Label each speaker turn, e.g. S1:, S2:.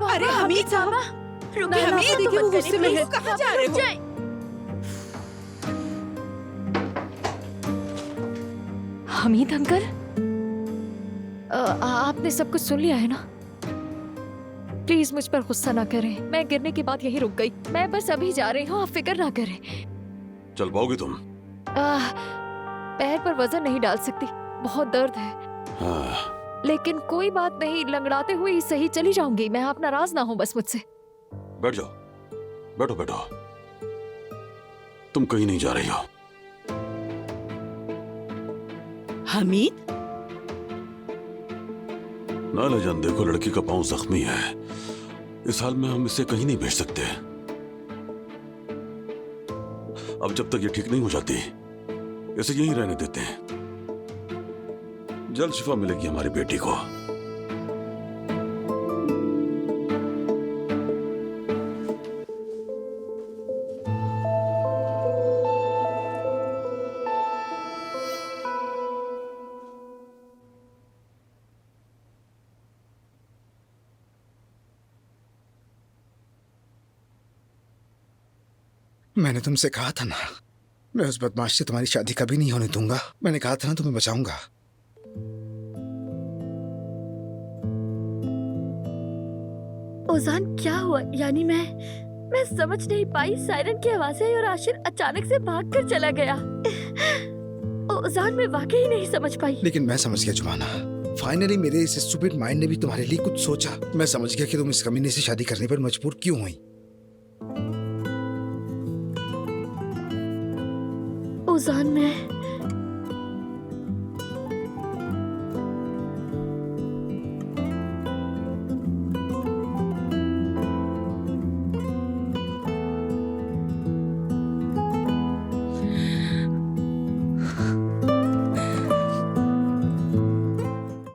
S1: अरे हमीद
S2: साहबा,
S1: रुकिए, हमीद देखिए वो गुस्से में है। कहाँ जा रहे हो?
S2: हमीद अंकल, आपने सब कुछ सुन लिया है ना? प्लीज मुझ पर गुस्सा ना करें। मैं गिरने के बाद यहीं रुक गई। मैं बस अभी जा रही हूँ, आप फिक्र ना करें।
S3: चल पाओगी तुम?
S2: पैर पर वजन नहीं डाल सकती, बहुत दर्द है।
S3: हाँ।
S2: लेकिन कोई बात नहीं, लंगड़ाते हुए ही सही चली जाऊंगी मैं। आप नाराज ना हो बस मुझसे।
S3: बैठ जाओ, बैठो बैठो। तुम कहीं नहीं जा रही हो।
S1: हमीद,
S3: नाले जान, देखो लड़की का पांव जख्मी है। इस हाल में हम इसे कहीं नहीं भेज सकते। अब जब तक ये ठीक नहीं हो जाती, इसे यहीं रहने देते हैं। जल्द शिफा मिलेगी हमारी बेटी को।
S4: मैंने तुमसे कहा था ना, मैं उस बदमाश से तुम्हारी शादी कभी नहीं होने दूंगा। मैंने कहा था ना तुम्हें बचाऊंगा।
S5: ओजान, क्या हुआ? यानी मैं समझ नहीं पाई। सायरन की आवाज आई और आशिर अचानक से भागकर चला गया। ओजान, मैं वाकई नहीं समझ पाई।
S4: लेकिन मैं समझ गया जुमाना। फाइनली मेरे इस स्टूपिड माइंड ने भी तुम्हारे लिए कुछ सोचा। मैं समझ गया कि तुम इस कमीने से शादी करने पर मजबूर क्यों हुई।
S5: ओजान, मैं